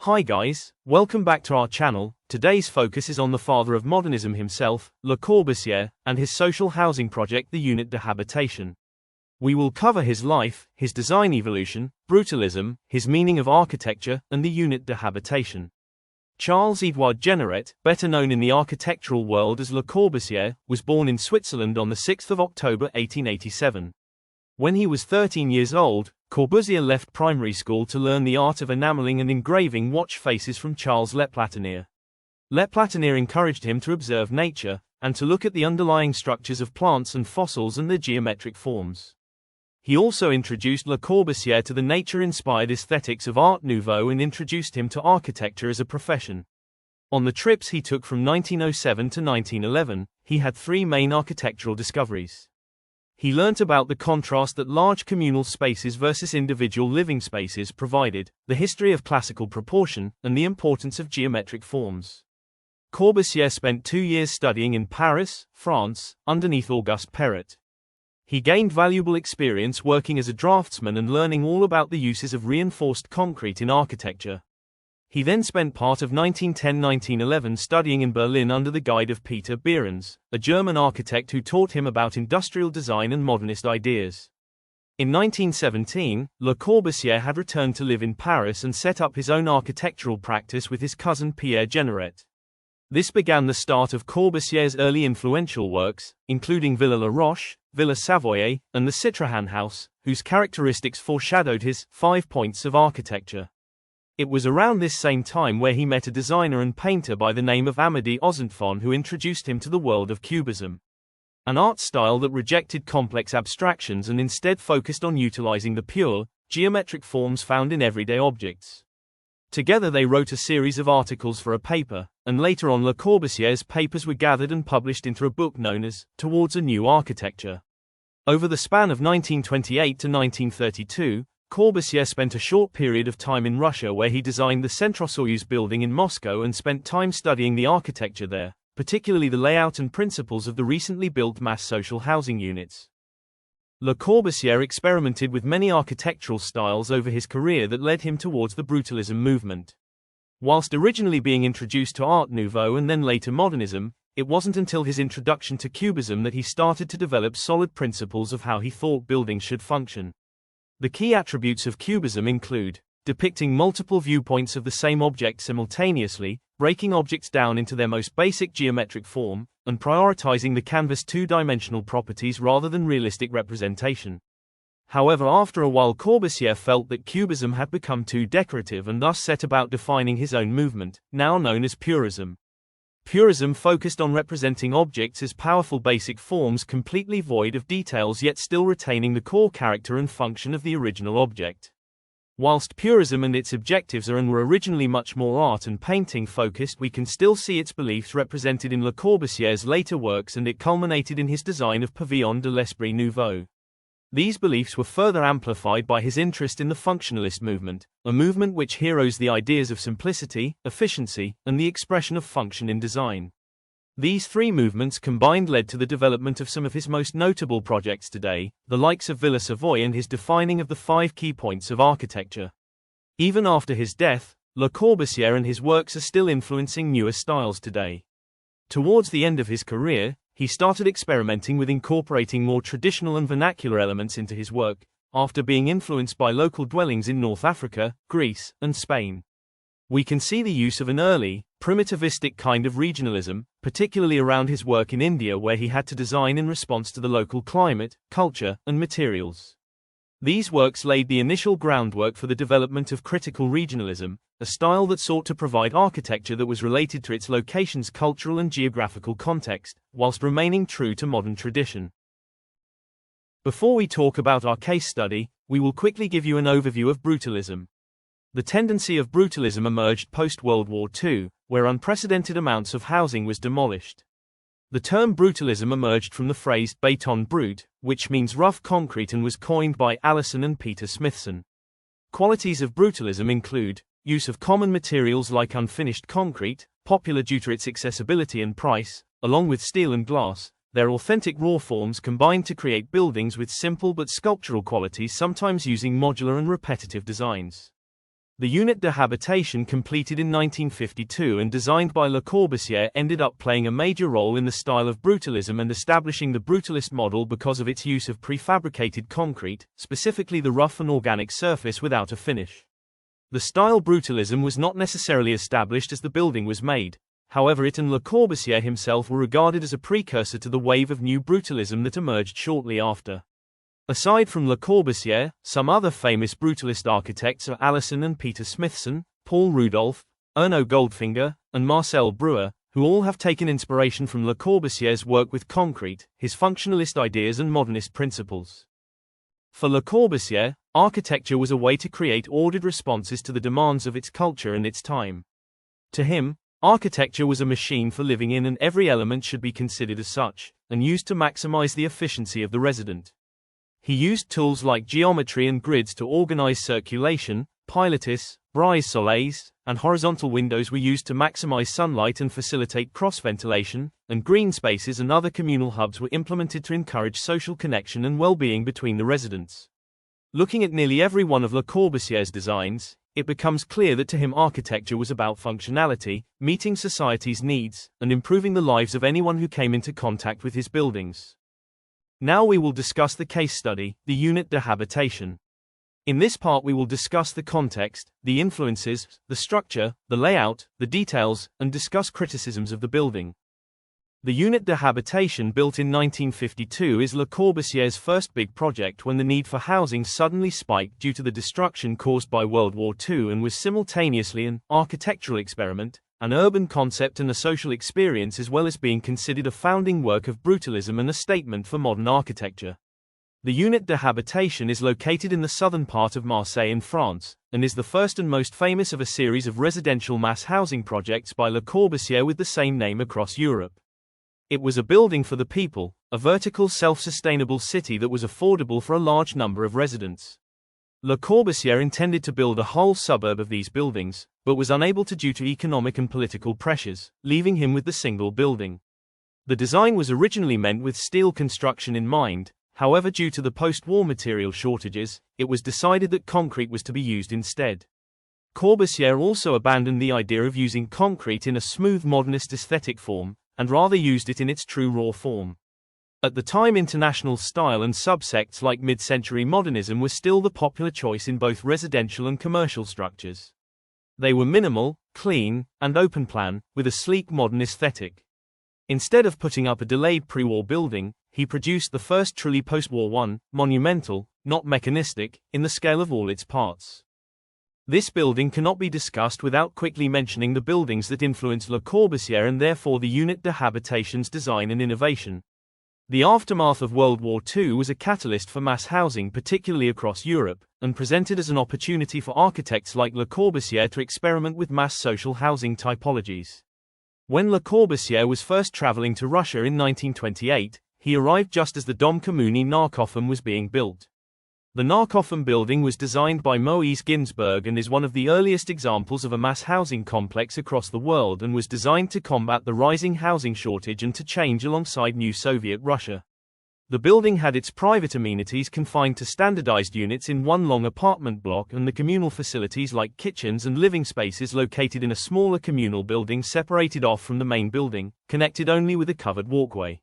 Hi guys, welcome back to our channel. Today's focus is on the father of modernism himself, Le Corbusier, and his social housing project the Unité de Habitation. We will cover his life, his design evolution, brutalism, his meaning of architecture, and the Unité de Habitation. Charles-Édouard Jeanneret, better known in the architectural world as Le Corbusier, was born in Switzerland on 6 October 1887. When he was 13 years old, Corbusier left primary school to learn the art of enameling and engraving watch faces from Charles Leplatinier. Leplatinier encouraged him to observe nature, and to look at the underlying structures of plants and fossils and their geometric forms. He also introduced Le Corbusier to the nature-inspired aesthetics of Art Nouveau and introduced him to architecture as a profession. On the trips he took from 1907 to 1911, he had three main architectural discoveries. He learnt about the contrast that large communal spaces versus individual living spaces provided, the history of classical proportion, and the importance of geometric forms. Corbusier spent 2 years studying in Paris, France, underneath Auguste Perret. He gained valuable experience working as a draftsman and learning all about the uses of reinforced concrete in architecture. He then spent part of 1910–1911 studying in Berlin under the guide of Peter Behrens, a German architect who taught him about industrial design and modernist ideas. In 1917, Le Corbusier had returned to live in Paris and set up his own architectural practice with his cousin Pierre Jeanneret. This began the start of Corbusier's early influential works, including Villa La Roche, Villa Savoye, and the Citroën House, whose characteristics foreshadowed his 5 points of architecture. It was around this same time where he met a designer and painter by the name of Amédée Ozenfon who introduced him to the world of Cubism, an art style that rejected complex abstractions and instead focused on utilizing the pure, geometric forms found in everyday objects. Together they wrote a series of articles for a paper, and later on Le Corbusier's papers were gathered and published into a book known as Towards a New Architecture. Over the span of 1928 to 1932, Corbusier spent a short period of time in Russia where he designed the Centrosoyuz building in Moscow and spent time studying the architecture there, particularly the layout and principles of the recently built mass social housing units. Le Corbusier experimented with many architectural styles over his career that led him towards the Brutalism movement. Whilst originally being introduced to Art Nouveau and then later modernism, it wasn't until his introduction to Cubism that he started to develop solid principles of how he thought buildings should function. The key attributes of Cubism include depicting multiple viewpoints of the same object simultaneously, breaking objects down into their most basic geometric form, and prioritizing the canvas two-dimensional properties rather than realistic representation. However, after a while Corbusier felt that Cubism had become too decorative and thus set about defining his own movement, now known as Purism. Purism focused on representing objects as powerful basic forms completely void of details yet still retaining the core character and function of the original object. Whilst Purism and its objectives are and were originally much more art and painting focused, we can still see its beliefs represented in Le Corbusier's later works, and it culminated in his design of Pavillon de l'Esprit Nouveau. These beliefs were further amplified by his interest in the functionalist movement, a movement which heroes the ideas of simplicity, efficiency, and the expression of function in design. These three movements combined led to the development of some of his most notable projects today, the likes of Villa Savoye and his defining of the 5 key points of architecture. Even after his death, Le Corbusier and his works are still influencing newer styles today. Towards the end of his career, he started experimenting with incorporating more traditional and vernacular elements into his work, after being influenced by local dwellings in North Africa, Greece, and Spain. We can see the use of an early, primitivistic kind of regionalism, particularly around his work in India where he had to design in response to the local climate, culture, and materials. These works laid the initial groundwork for the development of critical regionalism, a style that sought to provide architecture that was related to its location's cultural and geographical context, whilst remaining true to modern tradition. Before we talk about our case study, we will quickly give you an overview of brutalism. The tendency of brutalism emerged post-World War II, where unprecedented amounts of housing was demolished. The term brutalism emerged from the phrase béton brut, which means rough concrete, and was coined by Allison and Peter Smithson. Qualities of brutalism include use of common materials like unfinished concrete, popular due to its accessibility and price, along with steel and glass. Their authentic raw forms combined to create buildings with simple but sculptural qualities, sometimes using modular and repetitive designs. The unit de habitation, completed in 1952 and designed by Le Corbusier, ended up playing a major role in the style of Brutalism and establishing the Brutalist model because of its use of prefabricated concrete, specifically the rough and organic surface without a finish. The style Brutalism was not necessarily established as the building was made. However, it and Le Corbusier himself were regarded as a precursor to the wave of new Brutalism that emerged shortly after. Aside from Le Corbusier, some other famous Brutalist architects are Alison and Peter Smithson, Paul Rudolph, Erno Goldfinger, and Marcel Breuer, who all have taken inspiration from Le Corbusier's work with concrete, his functionalist ideas and modernist principles. For Le Corbusier, architecture was a way to create ordered responses to the demands of its culture and its time. To him, architecture was a machine for living in, and every element should be considered as such, and used to maximize the efficiency of the resident. He used tools like geometry and grids to organize circulation. Pilates, brise-soleils, and horizontal windows were used to maximize sunlight and facilitate cross-ventilation, and green spaces and other communal hubs were implemented to encourage social connection and well-being between the residents. Looking at nearly every one of Le Corbusier's designs, it becomes clear that to him architecture was about functionality, meeting society's needs, and improving the lives of anyone who came into contact with his buildings. Now we will discuss the case study, the unit de habitation. In this part we will discuss the context, the influences, the structure, the layout, the details, and discuss criticisms of the building. The unit de habitation, built in 1952, is Le Corbusier's first big project when the need for housing suddenly spiked due to the destruction caused by World War II, and was simultaneously an architectural experiment, an urban concept and a social experience, as well as being considered a founding work of Brutalism and a statement for modern architecture. The unit de habitation is located in the southern part of Marseille in France, and is the first and most famous of a series of residential mass housing projects by Le Corbusier with the same name across Europe. It was a building for the people, a vertical self-sustainable city that was affordable for a large number of residents. Le Corbusier intended to build a whole suburb of these buildings, but was unable to due to economic and political pressures, leaving him with the single building. The design was originally meant with steel construction in mind. However, due to the post-war material shortages, it was decided that concrete was to be used instead. Corbusier also abandoned the idea of using concrete in a smooth modernist aesthetic form, and rather used it in its true raw form. At the time, international style and subsects like mid-century modernism were still the popular choice in both residential and commercial structures. They were minimal, clean, and open-plan, with a sleek modern aesthetic. Instead of putting up a delayed pre-war building, he produced the first truly post-war one, monumental, not mechanistic, in the scale of all its parts. This building cannot be discussed without quickly mentioning the buildings that influenced Le Corbusier and therefore the unit de habitation's design and innovation. The aftermath of World War II was a catalyst for mass housing, particularly across Europe, and presented as an opportunity for architects like Le Corbusier to experiment with mass social housing typologies. When Le Corbusier was first traveling to Russia in 1928, he arrived just as the Dom Commune Narkophon was being built. The Narkophon building was designed by Moise Ginsberg and is one of the earliest examples of a mass housing complex across the world, and was designed to combat the rising housing shortage and to change alongside new Soviet Russia. The building had its private amenities confined to standardized units in one long apartment block, and the communal facilities like kitchens and living spaces located in a smaller communal building separated off from the main building, connected only with a covered walkway.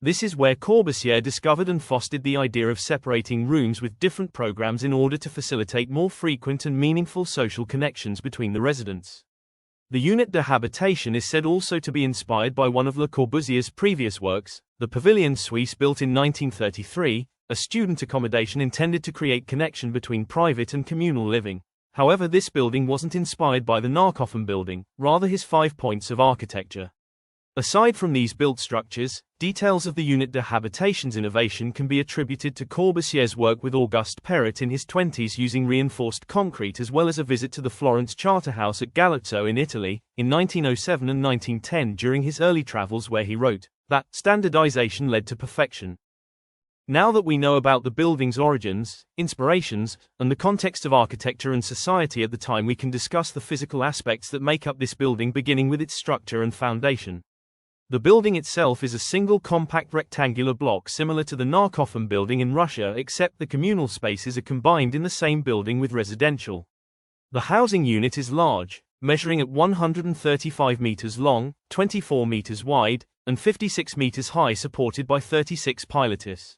This is where Corbusier discovered and fostered the idea of separating rooms with different programs in order to facilitate more frequent and meaningful social connections between the residents. The unit de habitation is said also to be inspired by one of Le Corbusier's previous works, the Pavilion Suisse, built in 1933, a student accommodation intended to create connection between private and communal living. However, this building wasn't inspired by the Narkophon building, rather his 5 points of architecture. Aside from these built structures, details of the unit de habitation's innovation can be attributed to Corbusier's work with Auguste Perret in his 20s using reinforced concrete, as well as a visit to the Florence Charterhouse at Galluzzo in Italy, in 1907 and 1910 during his early travels, where he wrote that standardization led to perfection. Now that we know about the building's origins, inspirations, and the context of architecture and society at the time, we can discuss the physical aspects that make up this building, beginning with its structure and foundation. The building itself is a single compact rectangular block similar to the Narkophon building in Russia, except the communal spaces are combined in the same building with residential. The housing unit is large, measuring at 135 meters long, 24 meters wide, and 56 meters high, supported by 36 pilotis.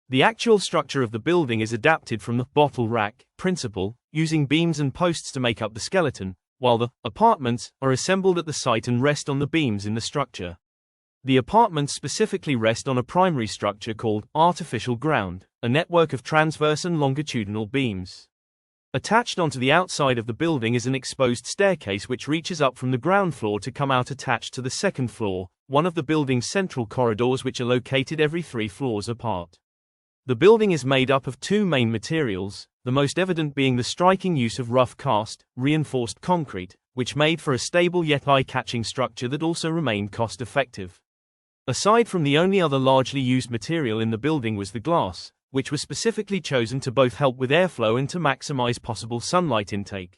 The actual structure of the building is adapted from the bottle rack principle, using beams and posts to make up the skeleton, while the apartments are assembled at the site and rest on the beams in the structure. The apartments specifically rest on a primary structure called artificial ground, a network of transverse and longitudinal beams. Attached onto the outside of the building is an exposed staircase which reaches up from the ground floor to come out attached to the second floor, one of the building's central corridors, which are located every 3 floors apart. The building is made up of 2 main materials, the most evident being the striking use of rough cast, reinforced concrete, which made for a stable yet eye-catching structure that also remained cost-effective. Aside from the only other largely used material in the building was the glass, which was specifically chosen to both help with airflow and to maximize possible sunlight intake.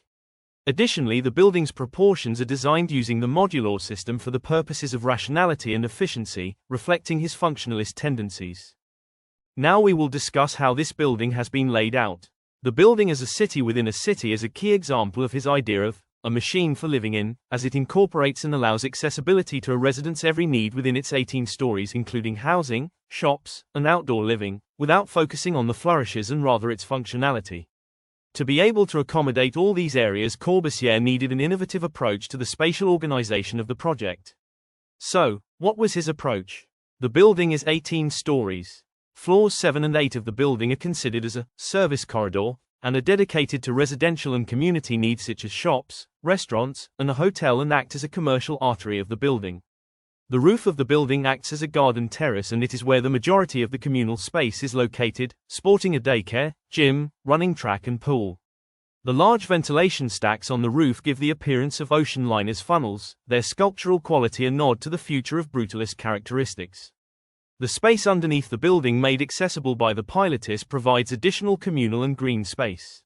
Additionally, the building's proportions are designed using the modular system for the purposes of rationality and efficiency, reflecting his functionalist tendencies. Now we will discuss how this building has been laid out. The building as a city within a city is a key example of his idea of a machine for living in, as it incorporates and allows accessibility to a resident's every need within its 18 stories, including housing, shops, and outdoor living, without focusing on the flourishes and rather its functionality. To be able to accommodate all these areas, Corbusier needed an innovative approach to the spatial organization of the project. So, what was his approach? The building is 18 stories. Floors 7 and 8 of the building are considered as a service corridor, and are dedicated to residential and community needs such as shops, restaurants, and a hotel, and act as a commercial artery of the building. The roof of the building acts as a garden terrace, and it is where the majority of the communal space is located, sporting a daycare, gym, running track and pool. The large ventilation stacks on the roof give the appearance of ocean liners funnels, their sculptural quality a nod to the future of brutalist characteristics. The space underneath the building, made accessible by the pilotis, provides additional communal and green space.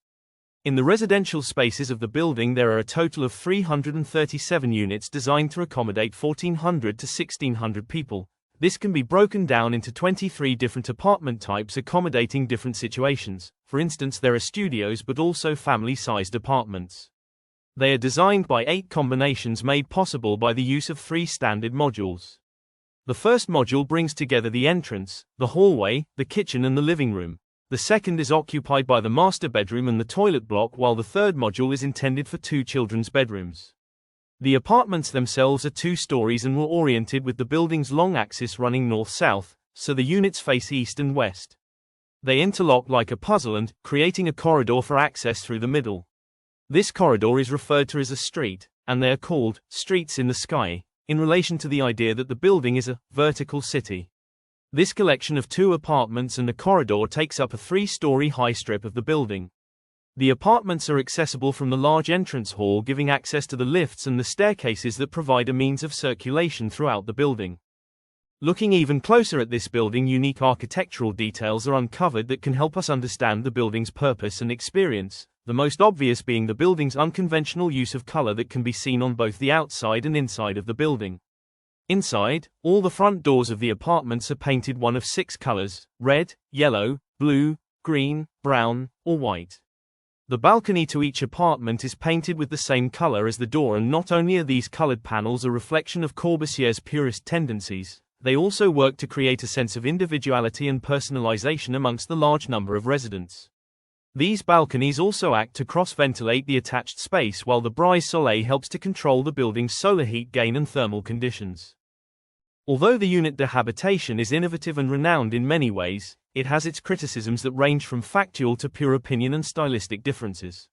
In the residential spaces of the building there are a total of 337 units designed to accommodate 1,400 to 1,600 people. This can be broken down into 23 different apartment types accommodating different situations. For instance, there are studios but also family-sized apartments. They are designed by 8 combinations made possible by the use of 3 standard modules. The first module brings together the entrance, the hallway, the kitchen and the living room. The second is occupied by the master bedroom and the toilet block, while the third module is intended for 2 children's bedrooms. The apartments themselves are 2 stories and were oriented with the building's long axis running north-south, so the units face east and west. They interlock like a puzzle and creating a corridor for access through the middle. This corridor is referred to as a street, and they are called streets in the sky, in relation to the idea that the building is a vertical city. This collection of 2 apartments and a corridor takes up a 3-story high strip of the building. The apartments are accessible from the large entrance hall, giving access to the lifts and the staircases that provide a means of circulation throughout the building. Looking even closer at this building, unique architectural details are uncovered that can help us understand the building's purpose and experience, the most obvious being the building's unconventional use of color that can be seen on both the outside and inside of the building. Inside, all the front doors of the apartments are painted one of 6 colors: red, yellow, blue, green, brown, or white. The balcony to each apartment is painted with the same color as the door, and not only are these colored panels a reflection of Corbusier's purist tendencies, they also work to create a sense of individuality and personalization amongst the large number of residents. These balconies also act to cross-ventilate the attached space, while the brise soleil helps to control the building's solar heat gain and thermal conditions. Although the unit de habitation is innovative and renowned in many ways, it has its criticisms that range from factual to pure opinion and stylistic differences.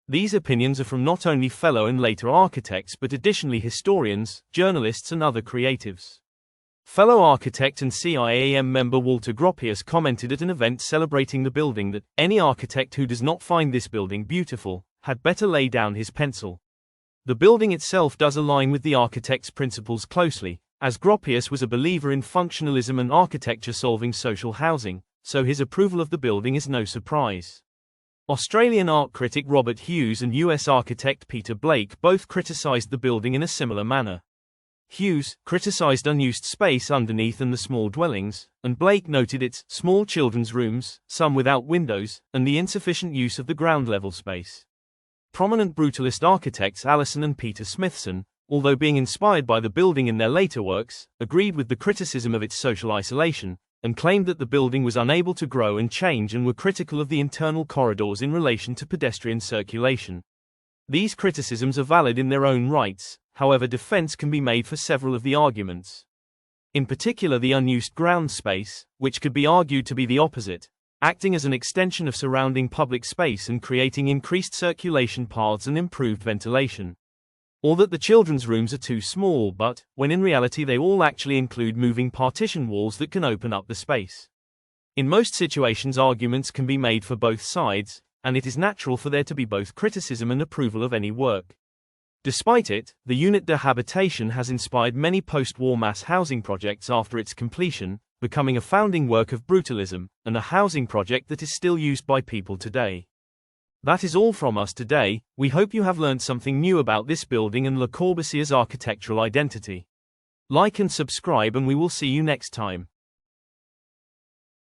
These opinions are from not only fellow and later architects but additionally historians, journalists and other creatives. Fellow architect and CIAM member Walter Gropius commented at an event celebrating the building that any architect who does not find this building beautiful had better lay down his pencil. The building itself does align with the architect's principles closely, as Gropius was a believer in functionalism and architecture solving social housing, so his approval of the building is no surprise. Australian art critic Robert Hughes and US architect Peter Blake both criticized the building in a similar manner. Hughes criticized unused space underneath and the small dwellings, and Blake noted its small children's rooms, some without windows, and the insufficient use of the ground level space. Prominent brutalist architects Allison and Peter Smithson, although being inspired by the building in their later works, agreed with the criticism of its social isolation, and claimed that the building was unable to grow and change and were critical of the internal corridors in relation to pedestrian circulation. These criticisms are valid in their own rights, however defense can be made for several of the arguments. In particular the unused ground space, which could be argued to be the opposite, acting as an extension of surrounding public space and creating increased circulation paths and improved ventilation. Or that the children's rooms are too small but, when in reality they all actually include moving partition walls that can open up the space. In most situations arguments can be made for both sides, and it is natural for there to be both criticism and approval of any work. Despite it, the Unité de Habitation has inspired many post-war mass housing projects after its completion, becoming a founding work of Brutalism, and a housing project that is still used by people today. That is all from us today. We hope you have learned something new about this building and Le Corbusier's architectural identity. Like and subscribe and we will see you next time.